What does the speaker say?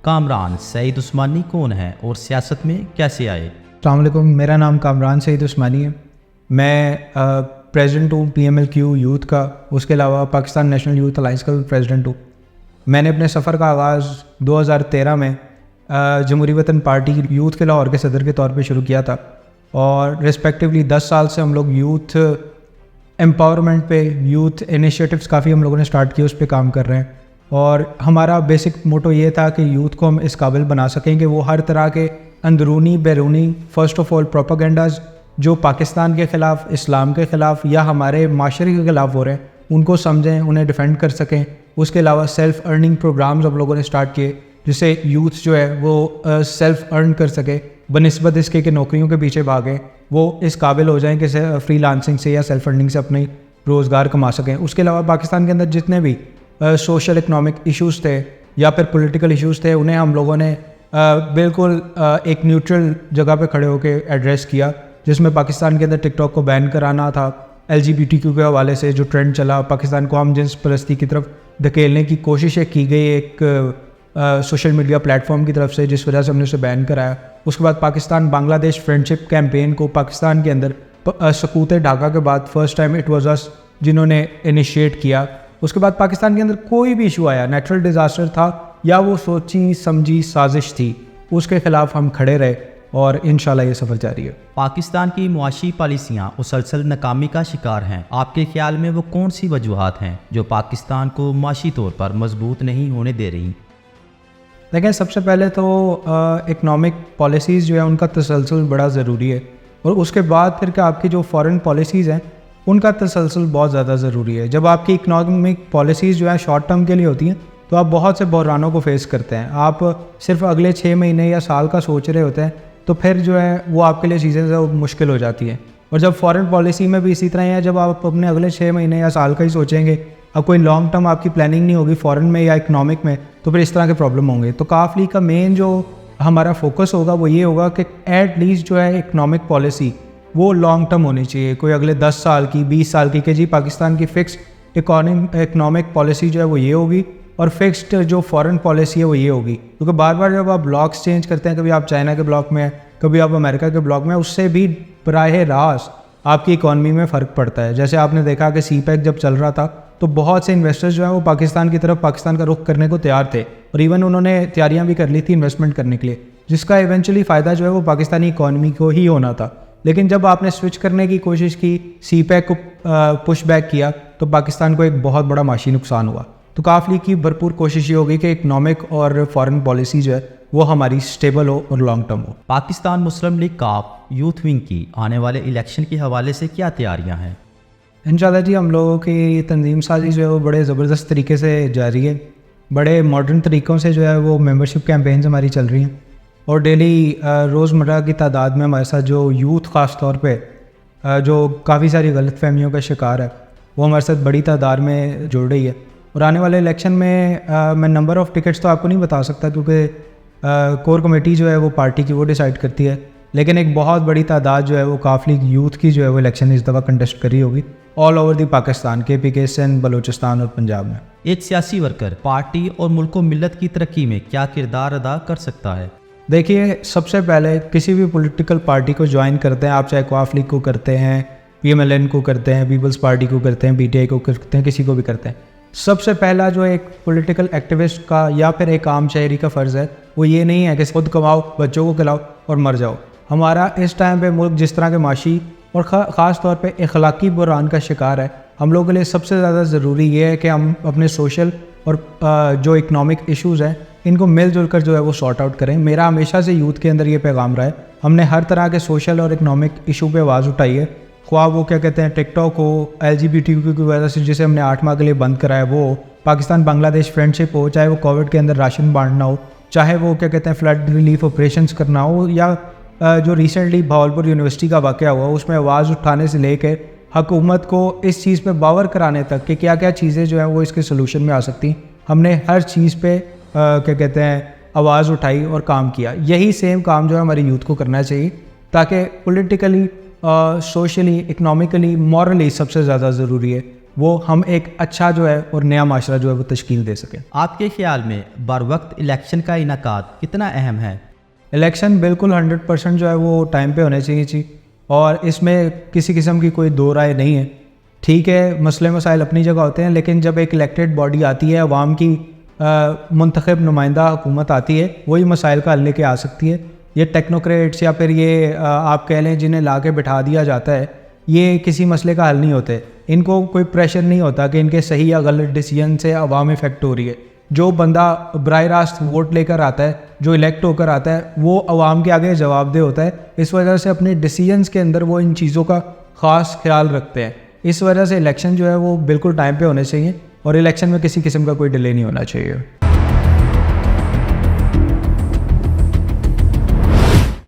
کامران سعید عثمانی کون ہیں اور سیاست میں کیسے آئے؟ السلام علیکم، میرا نام کامران سعید عثمانی ہے۔ میں پریزیڈنٹ ہوں P M L Q youth کا، اس کے علاوہ پاکستان نیشنل یوتھ الائنس کا بھی پریزیڈنٹ ہوں۔ میں نے اپنے سفر کا آغاز 2013 میں جمہوری وطن پارٹی یوتھ کے لاہور کے صدر کے طور پہ شروع کیا تھا، اور ریسپیکٹیولی 10 سال سے ہم لوگ یوتھ امپاورمنٹ پہ، یوتھ انیشیٹوز کافی ہم لوگوں نے سٹارٹ کیے، اس پہ کام کر رہے ہیں۔ اور ہمارا بیسک موٹو یہ تھا کہ یوتھ کو ہم اس قابل بنا سکیں کہ وہ ہر طرح کے اندرونی بیرونی فرسٹ آف آل پروپیگنڈاز جو پاکستان کے خلاف، اسلام کے خلاف یا ہمارے معاشرے کے خلاف ہو رہے ہیں، ان کو سمجھیں، انہیں ڈیفینڈ کر سکیں۔ اس کے علاوہ سیلف ارننگ پروگرامز ہم لوگوں نے سٹارٹ کیے، جس سے یوتھ جو ہے وہ سیلف ارن کر سکے، بنسبت اس کے کہ نوکریوں کے پیچھے بھاگیں، وہ اس قابل ہو جائیں کہ فری لانسنگ سے یا سیلف ارننگ سے اپنی روزگار کما سکیں۔ اس کے علاوہ پاکستان کے اندر جتنے بھی سوشل اکنامک ایشوز تھے یا پھر پولیٹیکل ایشوز تھے، انہیں ہم لوگوں نے بالکل ایک نیوٹرل جگہ پہ کھڑے ہو کے ایڈریس کیا، جس میں پاکستان کے اندر ٹک ٹاک کو بین کرانا تھا۔ LGBTQ کے حوالے سے جو ٹرینڈ چلا، پاکستان کو ہم جنس پرستی کی طرف دھکیلنے کی کوششیں کی گئی ایک سوشل میڈیا پلیٹ فارم کی طرف سے، جس وجہ سے ہم نے اسے بین کرایا۔ اس کے بعد پاکستان بنگلہ دیش فرینڈشپ کیمپین کو پاکستان کے اندر سقوط ڈھاکہ کے بعد فرسٹ ٹائم اٹ واز اس جنہوں نے انیشیٹ کیا۔ اس کے بعد پاکستان کے اندر کوئی بھی ایشو آیا، نیچرل ڈیزاسٹر تھا یا وہ سوچی سمجھی سازش تھی، اس کے خلاف ہم کھڑے رہے، اور انشاءاللہ یہ سفر جاری ہے۔ پاکستان کی معاشی پالیسیاں مسلسل ناکامی کا شکار ہیں، آپ کے خیال میں وہ کون سی وجوہات ہیں جو پاکستان کو معاشی طور پر مضبوط نہیں ہونے دے رہی؟ دیکھیں، سب سے پہلے تو اکنامک پالیسیز جو ہے ان کا تسلسل بڑا ضروری ہے، اور اس کے بعد پھر کہ آپ کی جو فارن پالیسیز ہیں ان کا تسلسل بہت زیادہ ضروری ہے۔ جب آپ کی اکنامک پالیسیز جو ہے شارٹ ٹرم کے لیے ہوتی ہیں تو آپ بہت سے بحرانوں کو فیس کرتے ہیں، آپ صرف اگلے 6 مہینے یا سال کا سوچ رہے ہوتے ہیں، تو پھر جو ہے وہ آپ کے لیے چیزیں مشکل ہو جاتی ہیں۔ اور جب فارن پالیسی میں بھی اسی طرح ہے، جب آپ اپنے اگلے 6 مہینے یا سال کا ہی سوچیں گے، اب کوئی لانگ ٹرم آپ کی پلاننگ نہیں ہوگی فارن میں یا اکنامک میں، تو پھر اس طرح کے پرابلم ہوں گے۔ تو کاف لیگ کا مین جو ہمارا فوکس ہوگا وہ یہ ہوگا کہ ایٹ لیسٹ جو ہے اکنامک پالیسی وہ لانگ ٹرم ہونی چاہیے، کوئی اگلے 10 سال کی، 20 سال کی، کہ جی پاکستان کی فکسڈ اکنامک پالیسی جو ہے وہ یہ ہوگی، اور فکسڈ جو فارن پالیسی ہے وہ یہ ہوگی۔ کیونکہ بار بار جب آپ بلاکس چینج کرتے ہیں، کبھی آپ چائنا کے بلاک میں ہیں، کبھی آپ امریکہ کے بلاک میں، اس سے بھی براہ راست آپ کی اکانومی میں فرق پڑتا ہے۔ جیسے آپ نے دیکھا کہ سی پیک جب چل رہا تھا تو بہت سے انویسٹرز جو ہیں وہ پاکستان کی طرف، پاکستان کا رخ کرنے کو تیار تھے، اور ایون انہوں نے تیاریاں بھی کر لی تھی انویسٹمنٹ کرنے کے لیے، جس کا ایونچولی فائدہ جو ہے وہ پاکستانی اکانومی کو ہی ہونا تھا۔ لیکن جب آپ نے سوئچ کرنے کی کوشش کی، سی پیک کو پش بیک کیا، تو پاکستان کو ایک بہت بڑا معاشی نقصان ہوا۔ تو کاف لیگ کی بھرپور کوشش یہ ہوگی کہ اکنامک اور فارن پالیسی جو ہے وہ ہماری سٹیبل ہو اور لانگ ٹرم ہو۔ پاکستان مسلم لیگ کاف یوتھ ونگ کی آنے والے الیکشن کے حوالے سے کیا تیاریاں ہیں؟ انشاءاللہ جی، ہم لوگوں کی تنظیم سازی جو ہے وہ بڑے زبردست طریقے سے جاری ہے، بڑے ماڈرن طریقوں سے جو ہے وہ ممبرشپ کیمپینز ہماری چل رہی ہیں، اور ڈیلی روزمرہ کی تعداد میں ہمارے ساتھ جو یوتھ خاص طور پہ جو کافی ساری غلط فہمیوں کا شکار ہے، وہ ہمارے ساتھ بڑی تعداد میں جڑ رہی ہے۔ اور آنے والے الیکشن میں میں نمبر آف ٹکٹس تو آپ کو نہیں بتا سکتا، کیونکہ کور کمیٹی جو ہے وہ پارٹی کی وہ ڈیسائیڈ کرتی ہے، لیکن ایک بہت بڑی تعداد جو ہے وہ کاف لیگ یوتھ کی جو ہے وہ الیکشن اس دفعہ کنٹیسٹ کری ہوگی all over the Pakistan, KPK، Sindh, Balochistan اور پنجاب میں۔ ایک سیاسی ورکر پارٹی اور ملک و ملت کی ترقی میں کیا کردار ادا کر سکتا ہے؟ دیکھیے، سب سے پہلے کسی بھی پولیٹیکل پارٹی کو جوائن کرتے ہیں آپ، چاہے کاف لیگ کو کرتے ہیں، PMLN کو کرتے ہیں، پیپلز پارٹی کو کرتے ہیں، PTI کو کرتے ہیں، کسی کو بھی کرتے ہیں، سب سے پہلا جو ایک پولیٹیکل ایکٹیوسٹ کا یا پھر ایک عام شہری کا فرض ہے وہ یہ نہیں ہے کہ خود کماؤ، بچوں کو کھلاؤ اور مر جاؤ۔ ہمارا اس ٹائم پہ ملک جس طرح کے معاشی اور خاص طور پہ اخلاقی بحران کا شکار ہے، ہم لوگوں کے لیے سب سے زیادہ ضروری یہ ہے کہ ہم اپنے سوشل اور جو اکنامک ایشوز ہیں ان کو مل جل کر جو ہے وہ سارٹ آؤٹ کریں۔ میرا ہمیشہ سے یوتھ کے اندر یہ پیغام رہا ہے، ہم نے ہر طرح کے سوشل اور اکنامک ایشو پہ آواز اٹھائی ہے، خواہ وہ کیا کہتے ہیں ٹک ٹاک ہو، LGBTQ کی وجہ سے جسے ہم نے 8 ماہ کے لیے بند کرایا وہ، پاکستان بنگلہ دیش فرینڈشپ ہو، چاہے وہ کووڈ کے اندر راشن بانٹنا ہو، چاہے وہ کیا کہتے ہیں فلڈ ریلیف آپریشنز کرنا ہو، یا جو ریسنٹلی بھاولپور یونیورسٹی کا واقعہ ہوا اس میں آواز اٹھانے سے لے کے حکومت کو اس چیز پہ باور کرانے تک کہ کیا کیا چیزیں جو ہیں وہ اس کے سلوشن میں آ سکتی ہیں، ہم نے ہر چیز پہ کیا کہتے ہیں آواز اٹھائی اور کام کیا۔ یہی سیم کام جو ہے ہماری یوتھ کو کرنا چاہیے، تاکہ پولیٹیکلی، سوشلی، اکنامکلی، مورلی سب سے زیادہ ضروری ہے وہ ہم ایک اچھا جو ہے اور نیا معاشرہ جو ہے وہ تشکیل دے سکیں۔ آپ کے خیال میں بر وقت الیکشن کا انعقاد کتنا اہم ہے؟ الیکشن بالکل 100% جو ہے وہ ٹائم پہ ہونے چاہیے جی، اور اس میں کسی قسم کی کوئی دو رائے نہیں ہے۔ ٹھیک ہے، مسئلے مسائل اپنی جگہ ہوتے ہیں، لیکن جب ایک الیکٹڈ باڈی آتی ہے، عوام کی منتخب نمائندہ حکومت آتی ہے، وہی مسائل کا حل لے کے آ سکتی ہے۔ یہ ٹیکنوکریٹس یا پھر یہ آپ کہہ لیں جنہیں لا کے بٹھا دیا جاتا ہے، یہ کسی مسئلے کا حل نہیں ہوتے۔ ان کو کوئی پریشر نہیں ہوتا کہ ان کے صحیح یا غلط ڈیسیجن سے عوام افیکٹ ہو رہی ہے۔ جو بندہ براہ راست ووٹ لے کر آتا ہے، جو الیکٹ ہو کر آتا ہے، وہ عوام کے آگے جواب دہ ہوتا ہے۔ اس وجہ سے اپنے ڈیسیجنس کے اندر وہ ان چیزوں کا خاص خیال رکھتے ہیں۔ اس وجہ سے الیکشن جو ہے وہ بالکل ٹائم پہ ہونے چاہیے، اور الیکشن میں کسی قسم کا کوئی ڈیلے نہیں ہونا چاہیے۔